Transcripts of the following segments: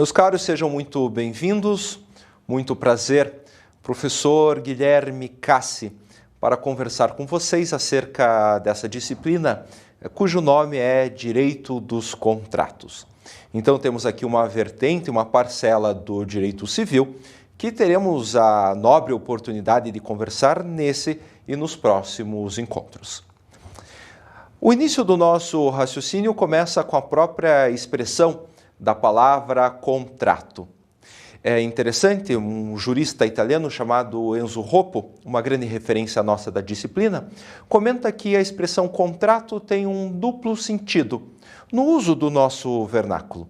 Meus caros, sejam muito bem-vindos, muito prazer, professor Guilherme Cassi, para conversar com vocês acerca dessa disciplina, cujo nome é Direito dos Contratos. Então temos aqui uma vertente, uma parcela do direito civil, que teremos a nobre oportunidade de conversar nesse e nos próximos encontros. O início do nosso raciocínio começa com a própria expressão da palavra contrato. É interessante, um jurista italiano chamado Enzo Roppo, uma grande referência nossa da disciplina, comenta que a expressão contrato tem um duplo sentido no uso do nosso vernáculo.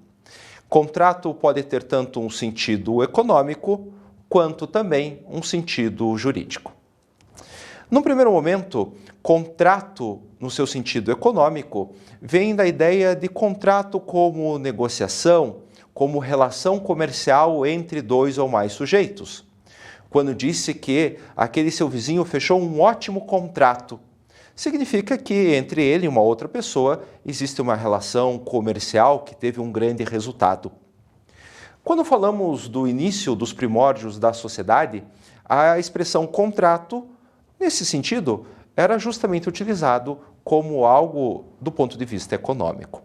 Contrato pode ter tanto um sentido econômico quanto também um sentido jurídico. No primeiro momento, contrato, no seu sentido econômico, vem da ideia de contrato como negociação, como relação comercial entre dois ou mais sujeitos. Quando disse que aquele seu vizinho fechou um ótimo contrato, significa que entre ele e uma outra pessoa existe uma relação comercial que teve um grande resultado. Quando falamos do início dos primórdios da sociedade, a expressão contrato, nesse sentido, era justamente utilizado como algo do ponto de vista econômico.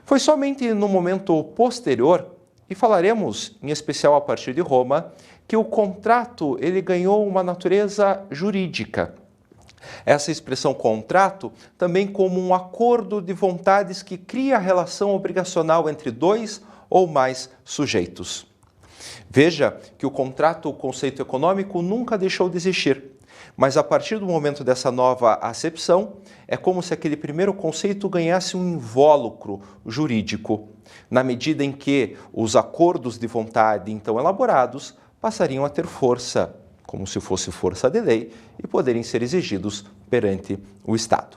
Foi somente no momento posterior, e falaremos em especial a partir de Roma, que o contrato ele ganhou uma natureza jurídica. Essa expressão contrato também como um acordo de vontades que cria a relação obrigacional entre dois ou mais sujeitos. Veja que o contrato, o conceito econômico, nunca deixou de existir. Mas a partir do momento dessa nova acepção, é como se aquele primeiro conceito ganhasse um invólucro jurídico, na medida em que os acordos de vontade então elaborados passariam a ter força, como se fosse força de lei, e poderem ser exigidos perante o Estado.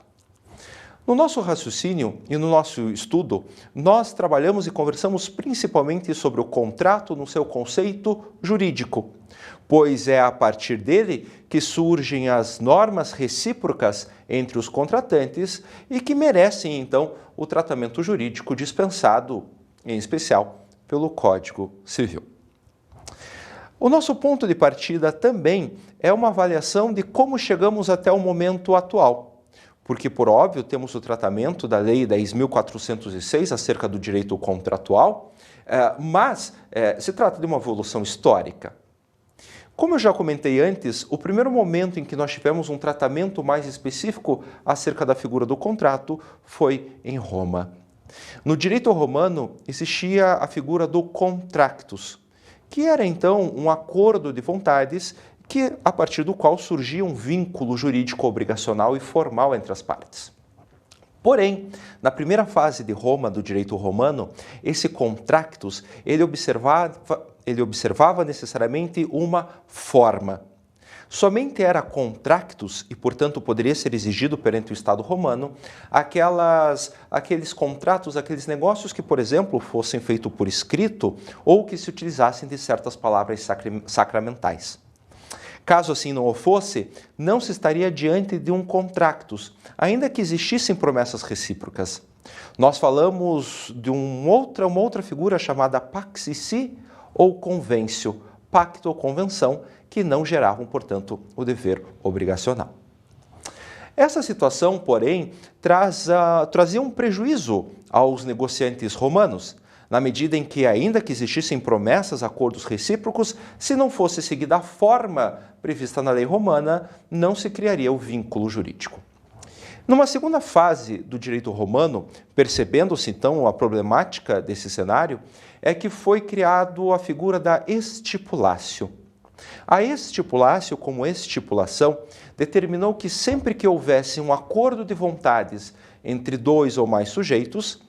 No nosso raciocínio e no nosso estudo, nós trabalhamos e conversamos principalmente sobre o contrato no seu conceito jurídico, pois é a partir dele que surgem as normas recíprocas entre os contratantes e que merecem, então, o tratamento jurídico dispensado, em especial, pelo Código Civil. O nosso ponto de partida também é uma avaliação de como chegamos até o momento atual, porque, por óbvio, temos o tratamento da Lei 10.406 acerca do direito contratual, mas se trata de uma evolução histórica. Como eu já comentei antes, o primeiro momento em que nós tivemos um tratamento mais específico acerca da figura do contrato foi em Roma. No direito romano existia a figura do contractus, que era então um acordo de vontades a partir do qual surgia um vínculo jurídico obrigacional e formal entre as partes. Porém, na primeira fase de Roma, do direito romano, esse contractus, ele observava necessariamente uma forma. Somente era contractus, e portanto poderia ser exigido perante o Estado romano, aqueles contratos, aqueles negócios que, por exemplo, fossem feitos por escrito ou que se utilizassem de certas palavras sacramentais. Caso assim não o fosse, não se estaria diante de um contractus, ainda que existissem promessas recíprocas. Nós falamos de uma outra figura chamada pax si ou conventio, pacto ou convenção, que não geravam, portanto, o dever obrigacional. Essa situação, porém, trazia um prejuízo aos negociantes romanos, na medida em que, ainda que existissem promessas, acordos recíprocos, se não fosse seguida a forma prevista na lei romana, não se criaria o vínculo jurídico. Numa segunda fase do direito romano, percebendo-se então a problemática desse cenário, é que foi criado a figura da stipulatio. A stipulatio, como estipulação, determinou que sempre que houvesse um acordo de vontades entre dois ou mais sujeitos,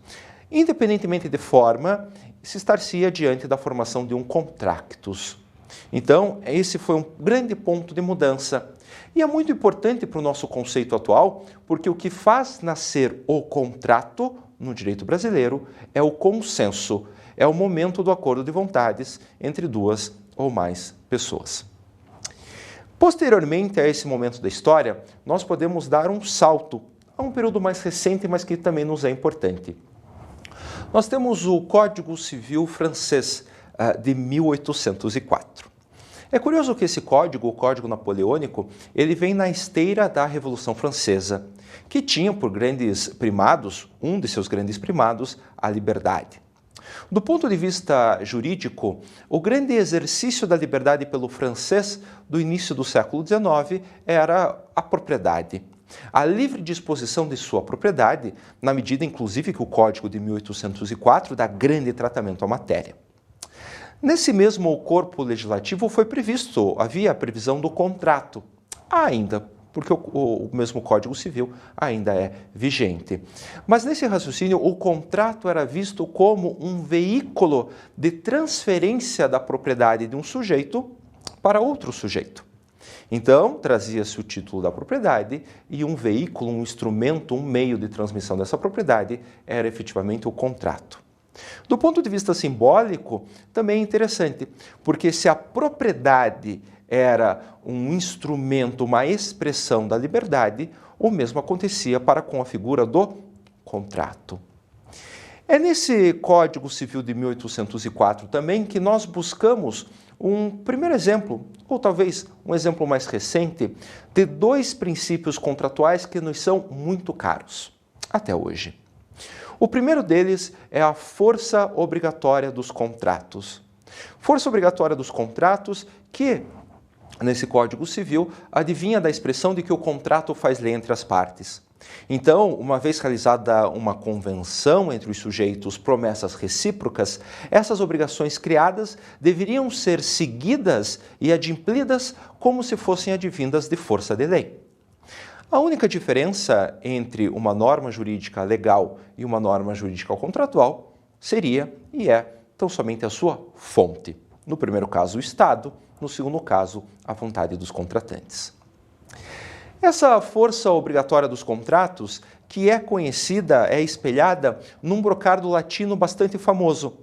independentemente de forma, se estar-se-ia diante da formação de um contractus. Então, esse foi um grande ponto de mudança. E é muito importante para o nosso conceito atual, porque o que faz nascer o contrato no direito brasileiro é o consenso, é o momento do acordo de vontades entre duas ou mais pessoas. Posteriormente a esse momento da história, nós podemos dar um salto a um período mais recente, mas que também nos é importante. Nós temos o Código Civil francês de 1804. É curioso que esse código, o Código Napoleônico, ele vem na esteira da Revolução Francesa, que tinha por grandes primados, um de seus grandes primados, a liberdade. Do ponto de vista jurídico, o grande exercício da liberdade pelo francês do início do século XIX era a propriedade. A livre disposição de sua propriedade, na medida inclusive que o Código de 1804 dá grande tratamento à matéria. Nesse mesmo corpo legislativo havia a previsão do contrato, ainda, porque o mesmo Código Civil ainda é vigente. Mas nesse raciocínio, o contrato era visto como um veículo de transferência da propriedade de um sujeito para outro sujeito. Então, trazia-se o título da propriedade e um veículo, um instrumento, um meio de transmissão dessa propriedade era efetivamente o contrato. Do ponto de vista simbólico, também é interessante, porque se a propriedade era um instrumento, uma expressão da liberdade, o mesmo acontecia para com a figura do contrato. É nesse Código Civil de 1804 também que nós buscamos um primeiro exemplo, ou talvez um exemplo mais recente, de dois princípios contratuais que nos são muito caros, até hoje. O primeiro deles é a força obrigatória dos contratos. Força obrigatória dos contratos que, nesse Código Civil, adivinha da expressão de que o contrato faz lei entre as partes. Então, uma vez realizada uma convenção entre os sujeitos, promessas recíprocas, essas obrigações criadas deveriam ser seguidas e adimplidas como se fossem advindas de força de lei. A única diferença entre uma norma jurídica legal e uma norma jurídica contratual seria e é tão somente a sua fonte. No primeiro caso, o Estado, no segundo caso, a vontade dos contratantes. Essa força obrigatória dos contratos, que é conhecida, é espelhada num brocardo latino bastante famoso,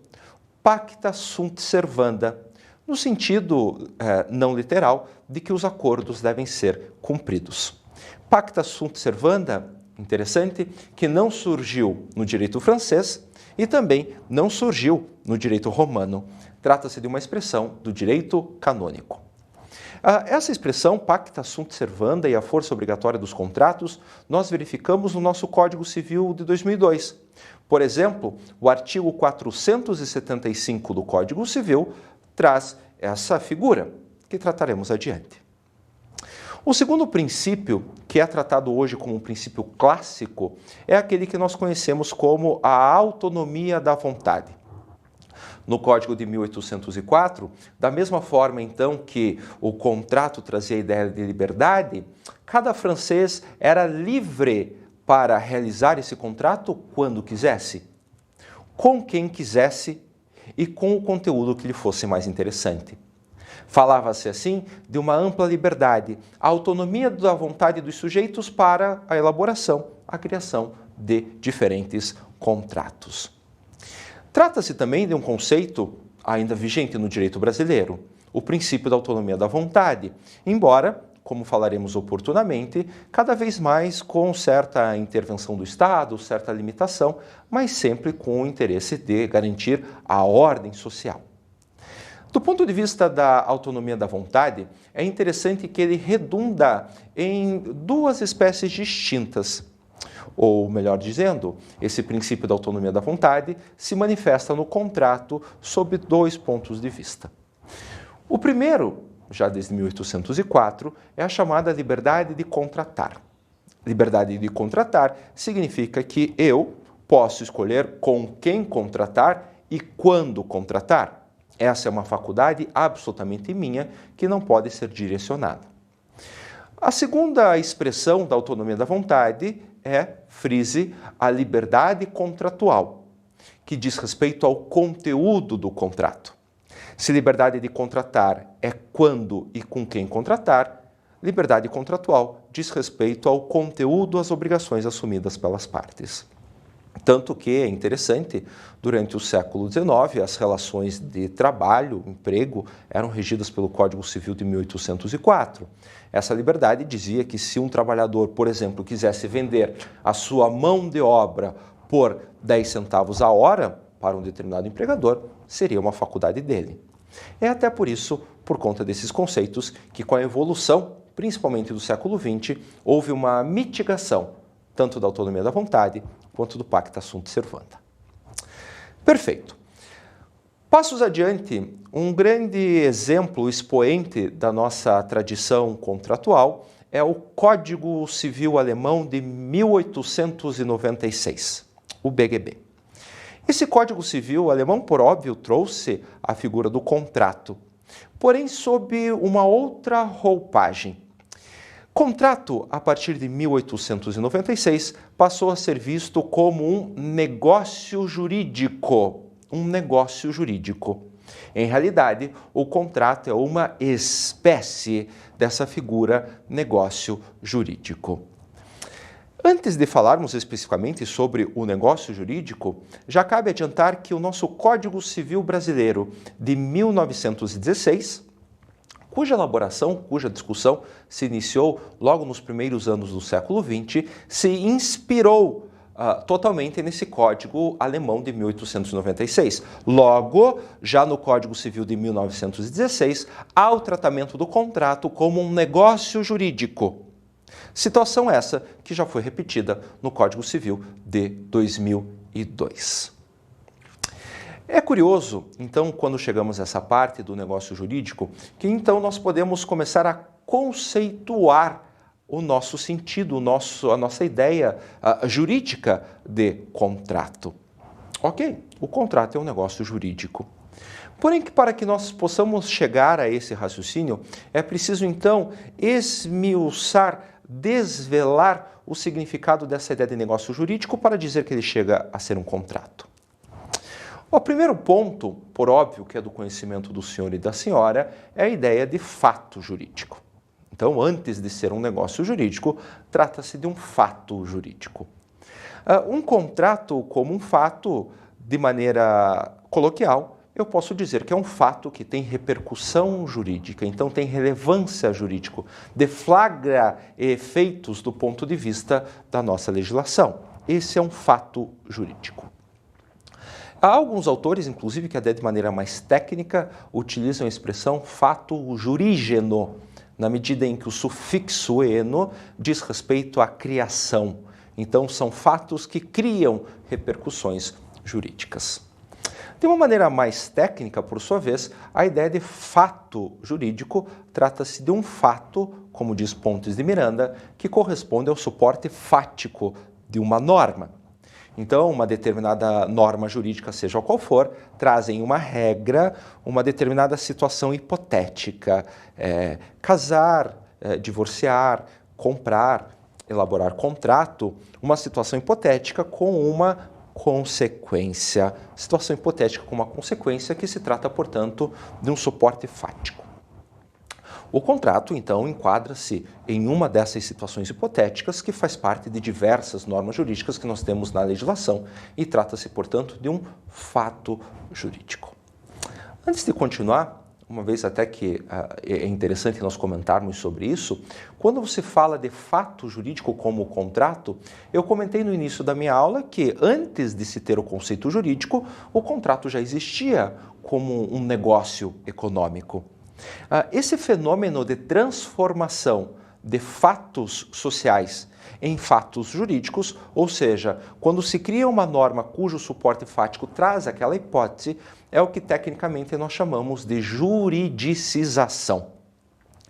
pacta sunt servanda, no sentido não literal de que os acordos devem ser cumpridos. Pacta sunt servanda, interessante, que não surgiu no direito francês e também não surgiu no direito romano. Trata-se de uma expressão do direito canônico. Essa expressão, pacta sunt servanda e a força obrigatória dos contratos, nós verificamos no nosso Código Civil de 2002. Por exemplo, o artigo 475 do Código Civil traz essa figura, que trataremos adiante. O segundo princípio, que é tratado hoje como um princípio clássico, é aquele que nós conhecemos como a autonomia da vontade. No Código de 1804, da mesma forma, então, que o contrato trazia a ideia de liberdade, cada francês era livre para realizar esse contrato quando quisesse, com quem quisesse e com o conteúdo que lhe fosse mais interessante. Falava-se, assim, de uma ampla liberdade, a autonomia da vontade dos sujeitos para a elaboração, a criação de diferentes contratos. Trata-se também de um conceito ainda vigente no direito brasileiro, o princípio da autonomia da vontade, embora, como falaremos oportunamente, cada vez mais com certa intervenção do Estado, certa limitação, mas sempre com o interesse de garantir a ordem social. Do ponto de vista da autonomia da vontade, é interessante que ele redunda em duas espécies distintas. Ou, melhor dizendo, esse princípio da autonomia da vontade se manifesta no contrato sob dois pontos de vista. O primeiro, já desde 1804, é a chamada liberdade de contratar. Liberdade de contratar significa que eu posso escolher com quem contratar e quando contratar. Essa é uma faculdade absolutamente minha que não pode ser direcionada. A segunda expressão da autonomia da vontade é, frise, a liberdade contratual, que diz respeito ao conteúdo do contrato. Se liberdade de contratar é quando e com quem contratar, liberdade contratual diz respeito ao conteúdo, às obrigações assumidas pelas partes. Tanto que é interessante, durante o século XIX, as relações de trabalho, emprego, eram regidas pelo Código Civil de 1804. Essa liberdade dizia que se um trabalhador, por exemplo, quisesse vender a sua mão de obra por 10 centavos a hora para um determinado empregador, seria uma faculdade dele. É até por isso, por conta desses conceitos, que com a evolução, principalmente do século XX, houve uma mitigação, tanto da autonomia da vontade, quanto do pacta sunt servanda. Perfeito. Passos adiante, um grande exemplo, expoente da nossa tradição contratual é o Código Civil Alemão de 1896, o BGB. Esse Código Civil alemão, por óbvio, trouxe a figura do contrato, porém sob uma outra roupagem. Contrato, a partir de 1896, passou a ser visto como um negócio jurídico. Em realidade, o contrato é uma espécie dessa figura negócio jurídico. Antes de falarmos especificamente sobre o negócio jurídico, já cabe adiantar que o nosso Código Civil Brasileiro de 1916, cuja elaboração, cuja discussão se iniciou logo nos primeiros anos do século XX, se inspirou totalmente nesse Código Alemão de 1896. Logo, já no Código Civil de 1916, há o tratamento do contrato como um negócio jurídico. Situação essa que já foi repetida no Código Civil de 2002. É curioso, então, quando chegamos a essa parte do negócio jurídico, que então nós podemos começar a conceituar o nosso sentido, a nossa ideia jurídica de contrato. Ok, o contrato é um negócio jurídico. Porém, para que nós possamos chegar a esse raciocínio, é preciso então esmiuçar, desvelar o significado dessa ideia de negócio jurídico para dizer que ele chega a ser um contrato. O primeiro ponto, por óbvio que é do conhecimento do senhor e da senhora, é a ideia de fato jurídico. Então, antes de ser um negócio jurídico, trata-se de um fato jurídico. Um contrato como um fato, de maneira coloquial, eu posso dizer que é um fato que tem repercussão jurídica, então tem relevância jurídica, deflagra efeitos do ponto de vista da nossa legislação. Esse é um fato jurídico. Há alguns autores, inclusive, que até de maneira mais técnica, utilizam a expressão fato jurígeno, na medida em que o sufixo eno diz respeito à criação. Então, são fatos que criam repercussões jurídicas. De uma maneira mais técnica, por sua vez, a ideia de fato jurídico trata-se de um fato, como diz Pontes de Miranda, que corresponde ao suporte fático de uma norma. Então, uma determinada norma jurídica, seja qual for, trazem uma regra, uma determinada situação hipotética. Casar, divorciar, comprar, elaborar contrato, uma situação hipotética com uma consequência. Situação hipotética com uma consequência que se trata, portanto, de um suporte fático. O contrato, então, enquadra-se em uma dessas situações hipotéticas que faz parte de diversas normas jurídicas que nós temos na legislação e trata-se, portanto, de um fato jurídico. Antes de continuar, uma vez até que é interessante nós comentarmos sobre isso, quando você fala de fato jurídico como contrato, eu comentei no início da minha aula que antes de se ter o conceito jurídico, o contrato já existia como um negócio econômico. Esse fenômeno de transformação de fatos sociais em fatos jurídicos, ou seja, quando se cria uma norma cujo suporte fático traz aquela hipótese, é o que tecnicamente nós chamamos de juridicização.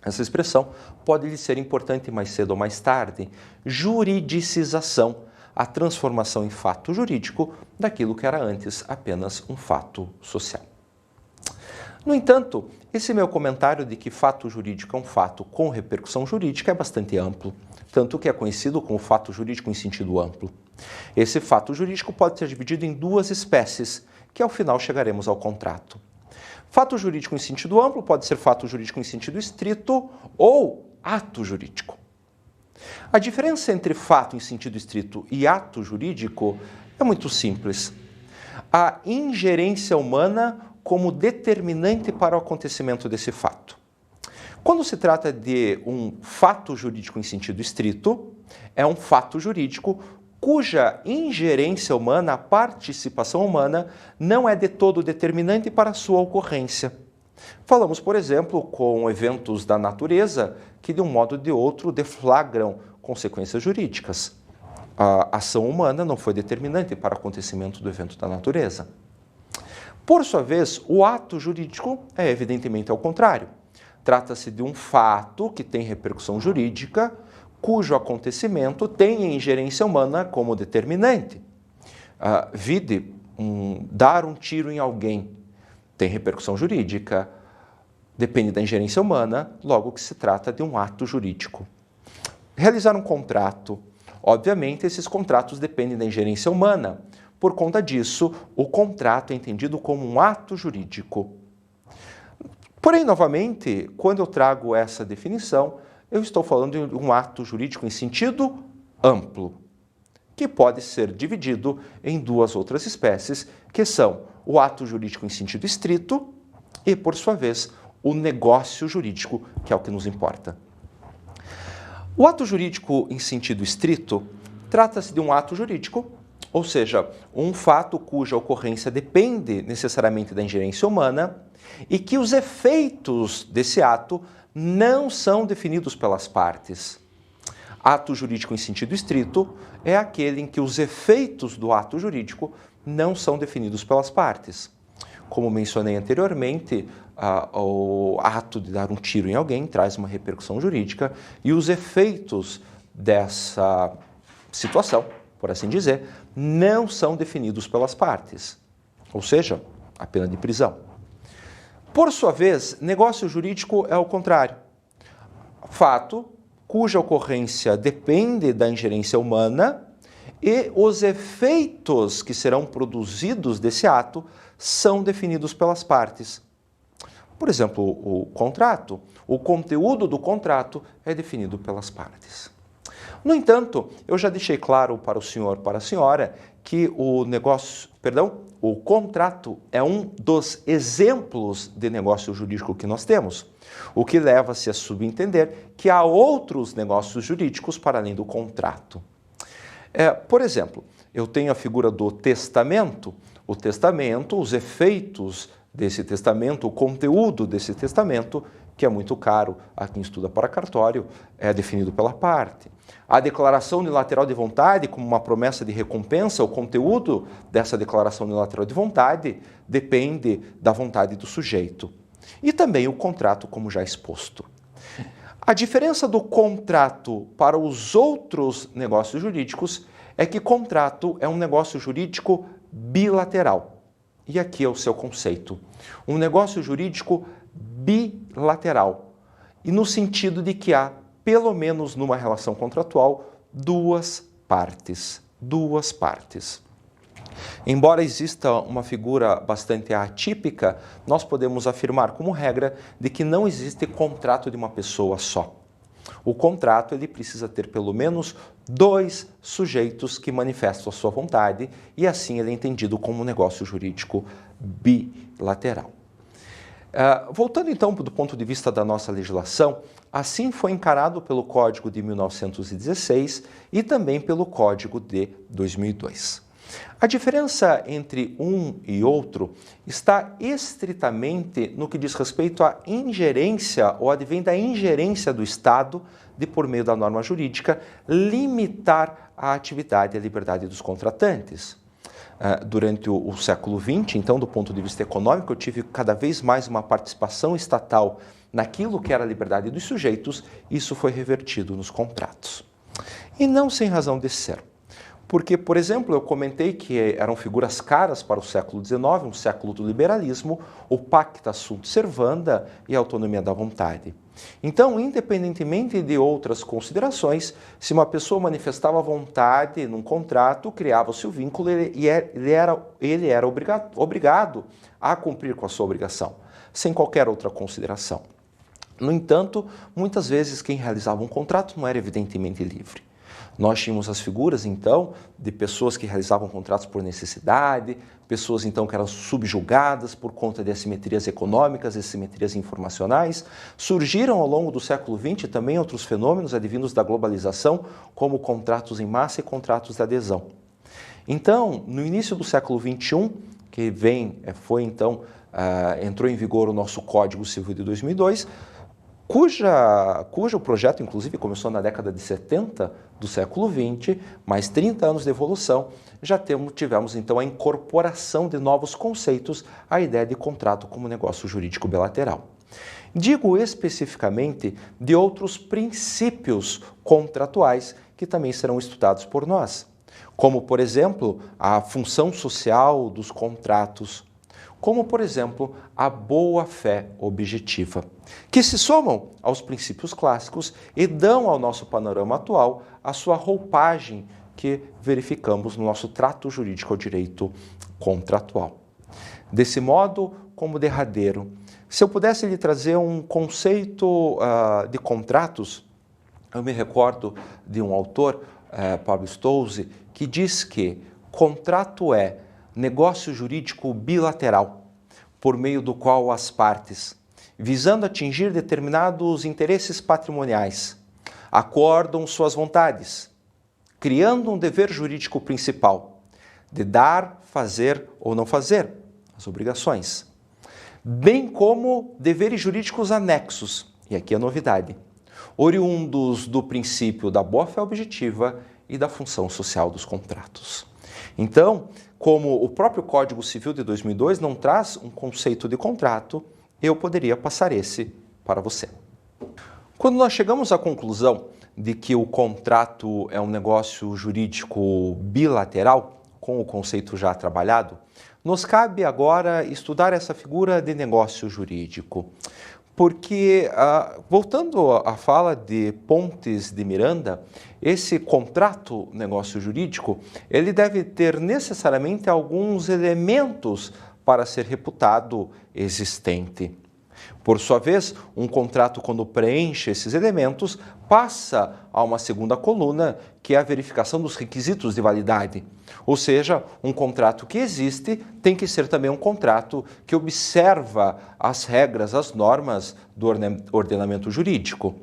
Essa expressão pode lhe ser importante mais cedo ou mais tarde. Juridicização, a transformação em fato jurídico daquilo que era antes apenas um fato social. No entanto, esse meu comentário de que fato jurídico é um fato com repercussão jurídica é bastante amplo, tanto que é conhecido como fato jurídico em sentido amplo. Esse fato jurídico pode ser dividido em duas espécies, que ao final chegaremos ao contrato. Fato jurídico em sentido amplo pode ser fato jurídico em sentido estrito ou ato jurídico. A diferença entre fato em sentido estrito e ato jurídico é muito simples. A ingerência humana como determinante para o acontecimento desse fato. Quando se trata de um fato jurídico em sentido estrito, é um fato jurídico cuja ingerência humana, a participação humana, não é de todo determinante para a sua ocorrência. Falamos, por exemplo, com eventos da natureza que, de um modo ou de outro, deflagram consequências jurídicas. A ação humana não foi determinante para o acontecimento do evento da natureza. Por sua vez, o ato jurídico é evidentemente ao contrário. Trata-se de um fato que tem repercussão jurídica, cujo acontecimento tem ingerência humana como determinante. Vide, dar um tiro em alguém tem repercussão jurídica, depende da ingerência humana, logo que se trata de um ato jurídico. Realizar um contrato, obviamente esses contratos dependem da ingerência humana. Por conta disso, o contrato é entendido como um ato jurídico. Porém, novamente, quando eu trago essa definição, eu estou falando de um ato jurídico em sentido amplo, que pode ser dividido em duas outras espécies, que são o ato jurídico em sentido estrito e, por sua vez, o negócio jurídico, que é o que nos importa. O ato jurídico em sentido estrito trata-se de um ato jurídico, ou seja, um fato cuja ocorrência depende necessariamente da ingerência humana e que os efeitos desse ato não são definidos pelas partes. Ato jurídico em sentido estrito é aquele em que os efeitos do ato jurídico não são definidos pelas partes. Como mencionei anteriormente, o ato de dar um tiro em alguém traz uma repercussão jurídica e os efeitos dessa situação, por assim dizer, não são definidos pelas partes, ou seja, a pena de prisão. Por sua vez, negócio jurídico é o contrário. Fato cuja ocorrência depende da ingerência humana e os efeitos que serão produzidos desse ato são definidos pelas partes. Por exemplo, o contrato, o conteúdo do contrato é definido pelas partes. No entanto, eu já deixei claro para o senhor, para a senhora, que o contrato é um dos exemplos de negócio jurídico que nós temos, o que leva-se a subentender que há outros negócios jurídicos para além do contrato. Por exemplo, eu tenho a figura do testamento. O testamento, os efeitos desse testamento, o conteúdo desse testamento, que é muito caro a quem estuda para cartório, é definido pela parte. A declaração unilateral de vontade, como uma promessa de recompensa, o conteúdo dessa declaração unilateral de vontade depende da vontade do sujeito. E também o contrato, como já exposto. A diferença do contrato para os outros negócios jurídicos é que contrato é um negócio jurídico bilateral. E aqui é o seu conceito. Um negócio jurídico bilateral. E no sentido de que há, pelo menos numa relação contratual, duas partes. Duas partes. Embora exista uma figura bastante atípica, nós podemos afirmar como regra de que não existe contrato de uma pessoa só. O contrato ele precisa ter pelo menos dois sujeitos que manifestam a sua vontade e assim ele é entendido como um negócio jurídico bilateral. Voltando então do ponto de vista da nossa legislação, assim foi encarado pelo Código de 1916 e também pelo Código de 2002. A diferença entre um e outro está estritamente no que diz respeito à ingerência ou advém da ingerência do Estado de, por meio da norma jurídica, limitar a atividade e a liberdade dos contratantes. Durante o século XX, então, do ponto de vista econômico, eu tive cada vez mais uma participação estatal naquilo que era a liberdade dos sujeitos, isso foi revertido nos contratos. E não sem razão de ser. Porque, por exemplo, eu comentei que eram figuras caras para o século XIX, um século do liberalismo, o pacta sunt servanda e a autonomia da vontade. Então, independentemente de outras considerações, se uma pessoa manifestava vontade num contrato, criava-se o vínculo e ele era obrigado a cumprir com a sua obrigação, sem qualquer outra consideração. No entanto, muitas vezes quem realizava um contrato não era evidentemente livre. Nós tínhamos as figuras, então, de pessoas que realizavam contratos por necessidade, pessoas, então, que eram subjugadas por conta de assimetrias econômicas, assimetrias informacionais. Surgiram, ao longo do século XX, também outros fenômenos advindos da globalização, como contratos em massa e contratos de adesão. Então, no início do século XXI, que entrou em vigor o nosso Código Civil de 2002, cujo projeto, inclusive, começou na década de 70 do século XX, mais 30 anos de evolução, já tivemos, então, a incorporação de novos conceitos à ideia de contrato como negócio jurídico bilateral. Digo especificamente de outros princípios contratuais que também serão estudados por nós, como, por exemplo, a função social dos contratos, como, por exemplo, a boa-fé objetiva, que se somam aos princípios clássicos e dão ao nosso panorama atual a sua roupagem que verificamos no nosso trato jurídico ao direito contratual. Desse modo, como derradeiro, se eu pudesse lhe trazer um conceito de contratos, eu me recordo de um autor, Pablo Stolze, que diz que contrato é negócio jurídico bilateral, por meio do qual as partes, visando atingir determinados interesses patrimoniais, acordam suas vontades, criando um dever jurídico principal, de dar, fazer ou não fazer, as obrigações, bem como deveres jurídicos anexos, e aqui a novidade, oriundos do princípio da boa-fé objetiva e da função social dos contratos. Então, como o próprio Código Civil de 2002 não traz um conceito de contrato, eu poderia passar esse para você. Quando nós chegamos à conclusão de que o contrato é um negócio jurídico bilateral, com o conceito já trabalhado, nos cabe agora estudar essa figura de negócio jurídico. Porque, voltando à fala de Pontes de Miranda, esse contrato negócio jurídico, ele deve ter necessariamente alguns elementos para ser reputado existente. Por sua vez, um contrato, quando preenche esses elementos, passa a uma segunda coluna, que é a verificação dos requisitos de validade. Ou seja, um contrato que existe tem que ser também um contrato que observa as regras, as normas do ordenamento jurídico.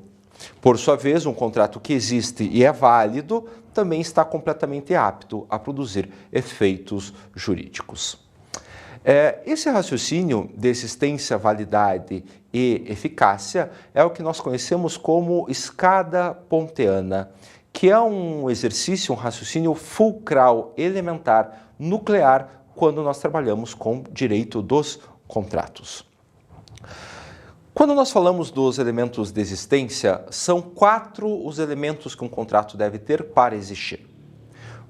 Por sua vez, um contrato que existe e é válido também está completamente apto a produzir efeitos jurídicos. Esse raciocínio de existência, validade e eficácia é o que nós conhecemos como escada ponteana, que é um exercício, um raciocínio fulcral, elementar, nuclear, quando nós trabalhamos com direito dos contratos. Quando nós falamos dos elementos de existência, são 4 os elementos que um contrato deve ter para existir.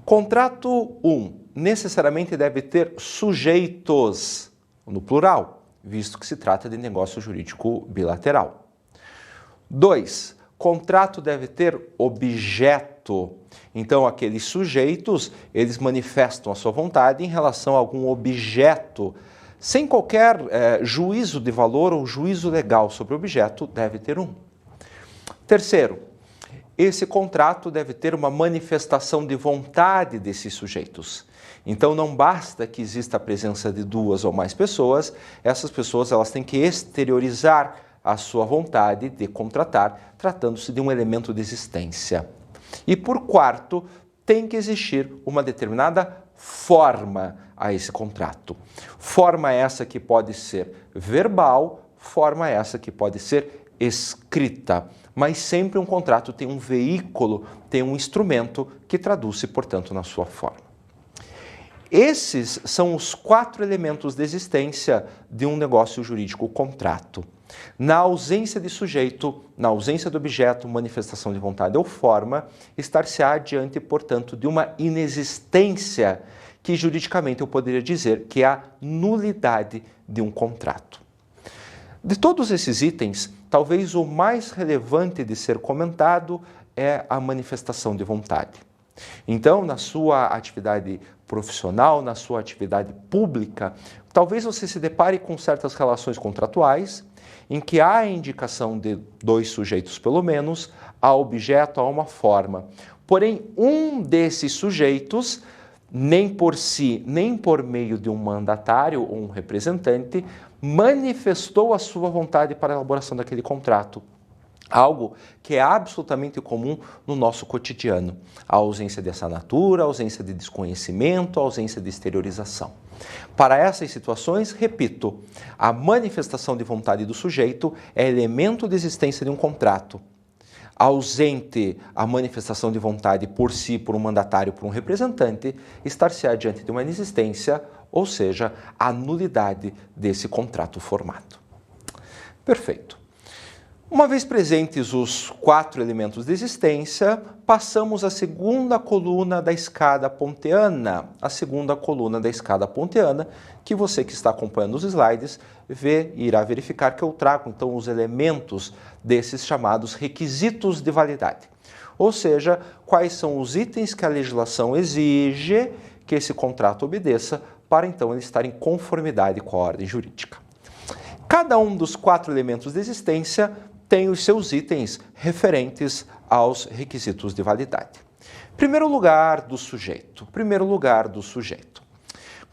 Contrato 1. Necessariamente deve ter sujeitos, no plural, visto que se trata de negócio jurídico bilateral. 2. Contrato deve ter objeto. Então, aqueles sujeitos, eles manifestam a sua vontade em relação a algum objeto. Sem qualquer juízo de valor ou juízo legal sobre o objeto, deve ter um. Terceiro, esse contrato deve ter uma manifestação de vontade desses sujeitos. Então, não basta que exista a presença de 2 ou mais pessoas, essas pessoas elas têm que exteriorizar a sua vontade de contratar, tratando-se de um elemento de existência. E por quarto, tem que existir uma determinada forma a esse contrato. Forma essa que pode ser verbal, forma essa que pode ser escrita. Mas sempre um contrato tem um veículo, tem um instrumento que traduz-se, portanto, na sua forma. Esses são os 4 elementos de existência de um negócio jurídico, o contrato. Na ausência de sujeito, na ausência de objeto, manifestação de vontade ou forma, estar-se-á diante, portanto, de uma inexistência que juridicamente eu poderia dizer que é a nulidade de um contrato. De todos esses itens, talvez o mais relevante de ser comentado é a manifestação de vontade. Então, na sua atividade profissional, na sua atividade pública, talvez você se depare com certas relações contratuais em que há a indicação de dois sujeitos pelo menos, há objeto, há uma forma. Porém, um desses sujeitos, nem por si, nem por meio de um mandatário ou um representante, manifestou a sua vontade para a elaboração daquele contrato. Algo que é absolutamente comum no nosso cotidiano. A ausência de assinatura, a ausência de desconhecimento, a ausência de exteriorização. Para essas situações, repito, a manifestação de vontade do sujeito é elemento de existência de um contrato. Ausente a manifestação de vontade por si, por um mandatário, por um representante, estar-se-á diante de uma inexistência, ou seja, a nulidade desse contrato formado. Perfeito. Uma vez presentes os 4 elementos de existência, passamos à segunda coluna da escada ponteana. A segunda coluna da escada ponteana, que você que está acompanhando os slides, irá verificar que eu trago então os elementos desses chamados requisitos de validade. Ou seja, quais são os itens que a legislação exige que esse contrato obedeça para então ele estar em conformidade com a ordem jurídica. Cada um dos 4 elementos de existência tem os seus itens referentes aos requisitos de validade. Primeiro lugar do sujeito.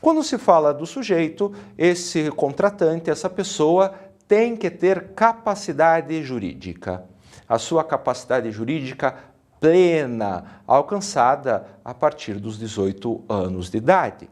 Quando se fala do sujeito, esse contratante, essa pessoa, tem que ter capacidade jurídica. A sua capacidade jurídica plena, alcançada a partir dos 18 anos de idade.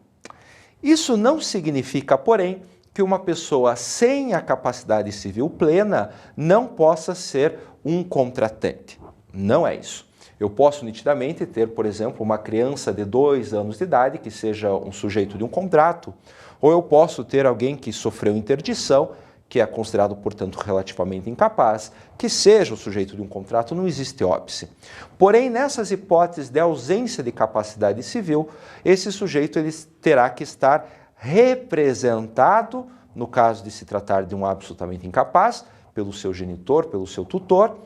Isso não significa, porém, que uma pessoa sem a capacidade civil plena não possa ser um contratante. Não é isso. Eu posso nitidamente ter, por exemplo, uma criança de 2 anos de idade que seja um sujeito de um contrato, ou eu posso ter alguém que sofreu interdição, que é considerado, portanto, relativamente incapaz, que seja o sujeito de um contrato, não existe óbice. Porém, nessas hipóteses de ausência de capacidade civil, esse sujeito ele terá que estar representado, no caso de se tratar de um absolutamente incapaz, pelo seu genitor, pelo seu tutor,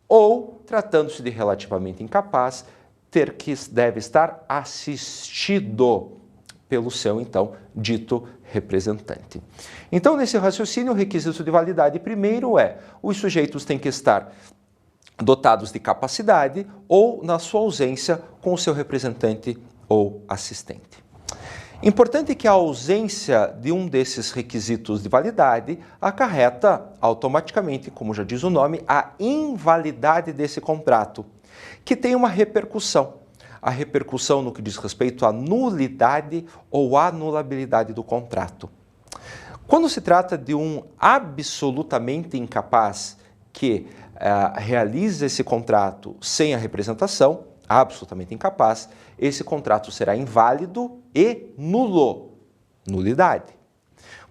ou, tratando-se de relativamente incapaz, deve estar assistido pelo seu, então, dito representante. Então, nesse raciocínio, o requisito de validade primeiro é: os sujeitos têm que estar dotados de capacidade ou, na sua ausência, com o seu representante ou assistente. Importante que a ausência de um desses requisitos de validade acarreta automaticamente, como já diz o nome, a invalidade desse contrato, que tem uma repercussão. A repercussão no que diz respeito à nulidade ou anulabilidade do contrato. Quando se trata de um absolutamente incapaz que realiza esse contrato sem a representação, absolutamente incapaz, esse contrato será inválido e nulo, nulidade.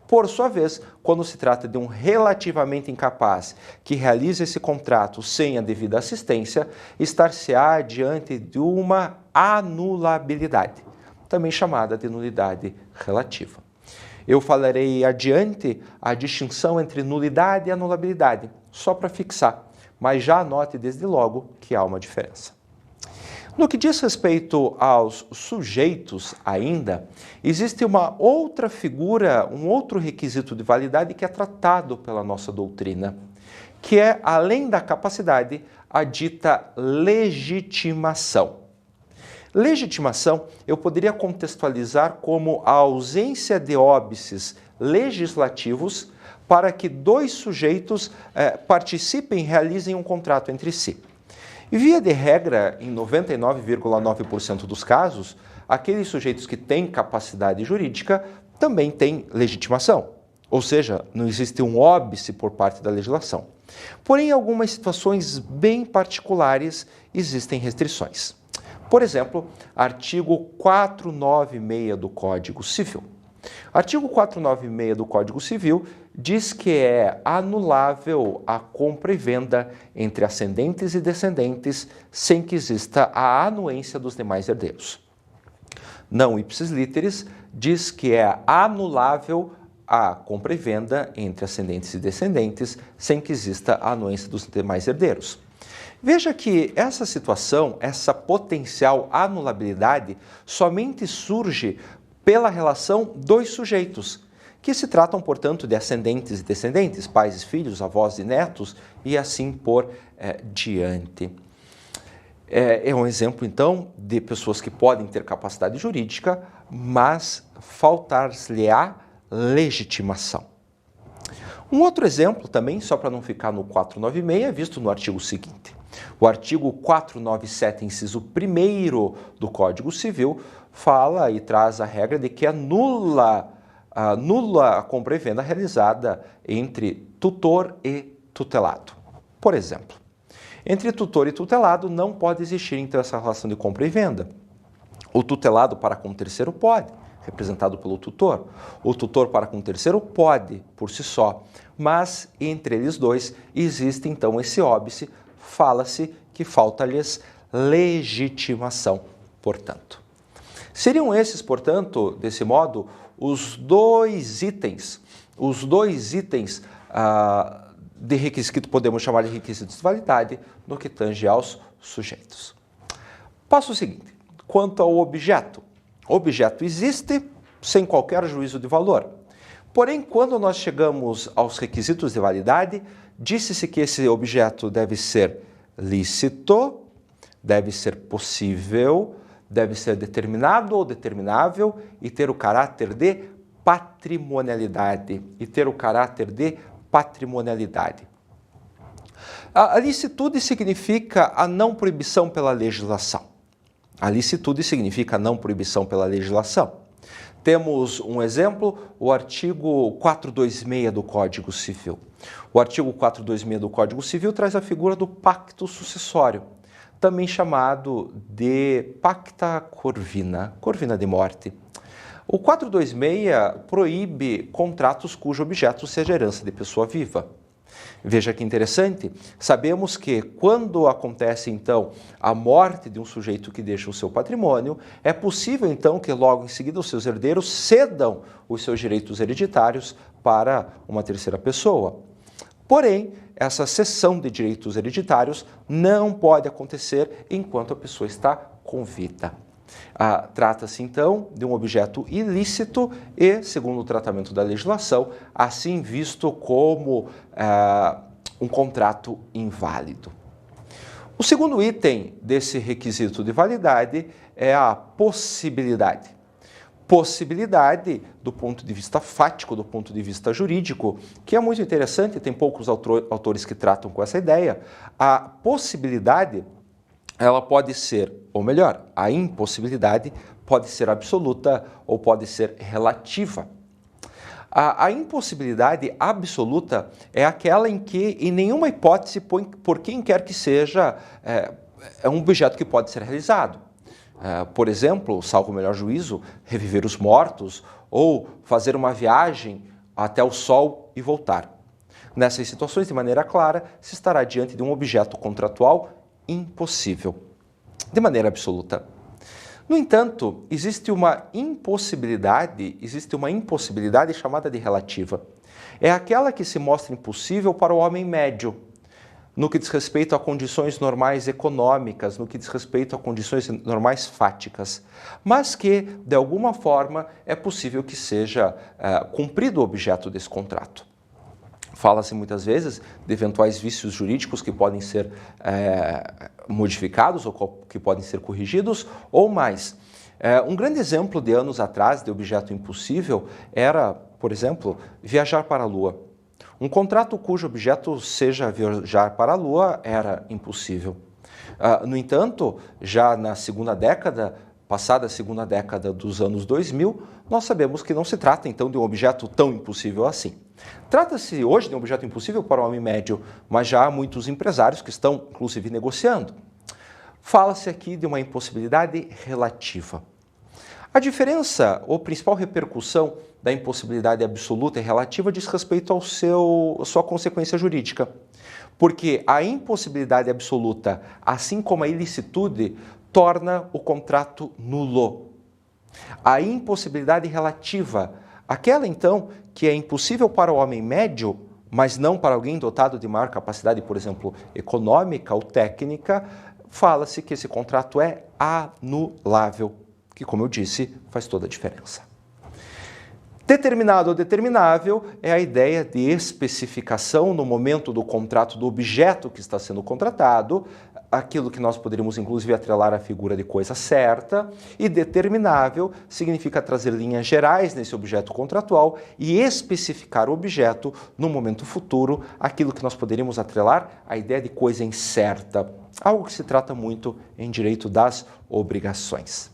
Por sua vez, quando se trata de um relativamente incapaz que realiza esse contrato sem a devida assistência, estar-se-á diante de uma anulabilidade, também chamada de nulidade relativa. Eu falarei adiante a distinção entre nulidade e anulabilidade, só para fixar, mas já anote desde logo que há uma diferença. No que diz respeito aos sujeitos ainda, existe uma outra figura, um outro requisito de validade que é tratado pela nossa doutrina, que é, além da capacidade, a dita legitimação. Legitimação eu poderia contextualizar como a ausência de óbices legislativos para que 2 sujeitos participem e realizem um contrato entre si. E via de regra, em 99,9% dos casos, aqueles sujeitos que têm capacidade jurídica também têm legitimação. Ou seja, não existe um óbice por parte da legislação. Porém, em algumas situações bem particulares, existem restrições. Por exemplo, artigo 496 do Código Civil. Artigo 496 do Código Civil diz que é anulável a compra e venda entre ascendentes e descendentes sem que exista a anuência dos demais herdeiros. Não ipsis literis, diz que é anulável a compra e venda entre ascendentes e descendentes sem que exista a anuência dos demais herdeiros. Veja que essa situação, essa potencial anulabilidade, somente surge pela relação dos sujeitos, que se tratam, portanto, de ascendentes e descendentes, pais e filhos, avós e netos, e assim por diante. É um exemplo, então, de pessoas que podem ter capacidade jurídica, mas faltar-lhe-á legitimação. Um outro exemplo também, só para não ficar no 496, é visto no artigo seguinte. O artigo 497, inciso 1º do Código Civil, fala e traz a regra de que é nula a compra e venda realizada entre tutor e tutelado. Por exemplo, entre tutor e tutelado não pode existir, então, essa relação de compra e venda. O tutelado para com o terceiro pode, representado pelo tutor. O tutor para com o terceiro pode, por si só, mas entre eles dois existe, então, esse óbice, fala-se que falta-lhes legitimação, portanto. Seriam esses, portanto, desse modo, os dois itens de requisito, que podemos chamar de requisitos de validade, no que tange aos sujeitos. Passo seguinte, quanto ao objeto. O objeto existe sem qualquer juízo de valor. Porém, quando nós chegamos aos requisitos de validade, disse-se que esse objeto deve ser lícito, deve ser possível, deve ser determinado ou determinável e ter o caráter de patrimonialidade. A licitude significa a não proibição pela legislação. Temos um exemplo, o artigo 426 do Código Civil. O artigo 426 do Código Civil traz a figura do pacto sucessório, também chamado de pacta corvina, corvina de morte. O 426 proíbe contratos cujo objeto seja herança de pessoa viva. Veja que interessante, sabemos que quando acontece, então, a morte de um sujeito que deixa o seu patrimônio, é possível, então, que logo em seguida os seus herdeiros cedam os seus direitos hereditários para uma terceira pessoa. Porém, essa cessão de direitos hereditários não pode acontecer enquanto a pessoa está com vida. Trata-se, então, de um objeto ilícito e, segundo o tratamento da legislação, assim visto como um contrato inválido. O segundo item desse requisito de validade é a possibilidade. Possibilidade do ponto de vista fático, do ponto de vista jurídico, que é muito interessante, tem poucos autores que tratam com essa ideia. A possibilidade, ela pode ser, ou melhor, a impossibilidade pode ser absoluta ou pode ser relativa. A impossibilidade absoluta é aquela em que, em nenhuma hipótese, por quem quer que seja, é um objeto que pode ser realizado. Por exemplo, salvo o melhor juízo, reviver os mortos ou fazer uma viagem até o Sol e voltar. Nessas situações, de maneira clara, se estará diante de um objeto contratual impossível, de maneira absoluta. No entanto, existe uma impossibilidade chamada de relativa. É aquela que se mostra impossível para o homem médio, no que diz respeito a condições normais econômicas, no que diz respeito a condições normais fáticas, mas que, de alguma forma, é possível que seja cumprido o objeto desse contrato. Fala-se muitas vezes de eventuais vícios jurídicos que podem ser modificados ou que podem ser corrigidos, ou mais. Um grande exemplo de anos atrás de objeto impossível era, por exemplo, viajar para a Lua. Um contrato cujo objeto seja viajar para a Lua era impossível. No entanto, já na passada a segunda década dos anos 2000, nós sabemos que não se trata, então, de um objeto tão impossível assim. Trata-se hoje de um objeto impossível para o homem médio, mas já há muitos empresários que estão, inclusive, negociando. Fala-se aqui de uma impossibilidade relativa. A diferença, ou principal repercussão da impossibilidade absoluta e relativa diz respeito à sua consequência jurídica. Porque a impossibilidade absoluta, assim como a ilicitude, torna o contrato nulo. A impossibilidade relativa, aquela então que é impossível para o homem médio, mas não para alguém dotado de maior capacidade, por exemplo, econômica ou técnica, fala-se que esse contrato é anulável, que, como eu disse, faz toda a diferença. Determinado ou determinável é a ideia de especificação no momento do contrato do objeto que está sendo contratado, aquilo que nós poderíamos inclusive atrelar à figura de coisa certa, e determinável significa trazer linhas gerais nesse objeto contratual e especificar o objeto no momento futuro, aquilo que nós poderíamos atrelar à ideia de coisa incerta, algo que se trata muito em direito das obrigações.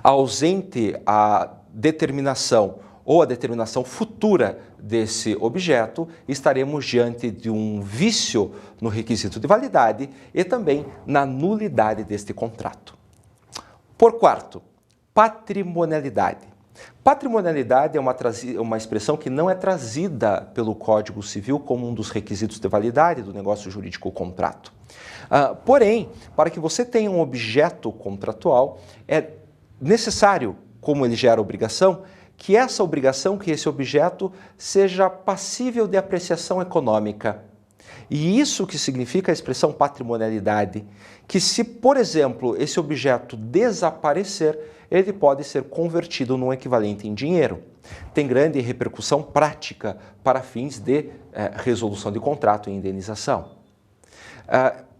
Ausente a determinação ou a determinação futura desse objeto, estaremos diante de um vício no requisito de validade e também na nulidade deste contrato. Por quarto, patrimonialidade. Patrimonialidade é uma expressão que não é trazida pelo Código Civil como um dos requisitos de validade do negócio jurídico contrato. Porém, para que você tenha um objeto contratual, é necessário, como ele gera obrigação, que essa obrigação, que esse objeto, seja passível de apreciação econômica. E isso que significa a expressão patrimonialidade, que se, por exemplo, esse objeto desaparecer, ele pode ser convertido num equivalente em dinheiro. Tem grande repercussão prática para fins de resolução de contrato e indenização.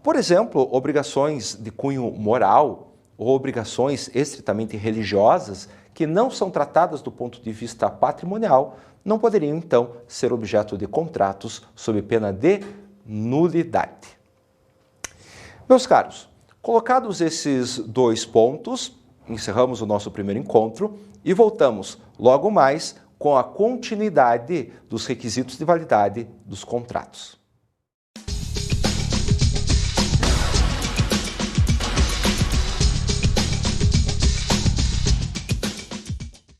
Por exemplo, obrigações de cunho moral ou obrigações estritamente religiosas que não são tratadas do ponto de vista patrimonial, não poderiam, então, ser objeto de contratos sob pena de nulidade. Meus caros, colocados esses dois pontos, encerramos o nosso primeiro encontro e voltamos logo mais com a continuidade dos requisitos de validade dos contratos.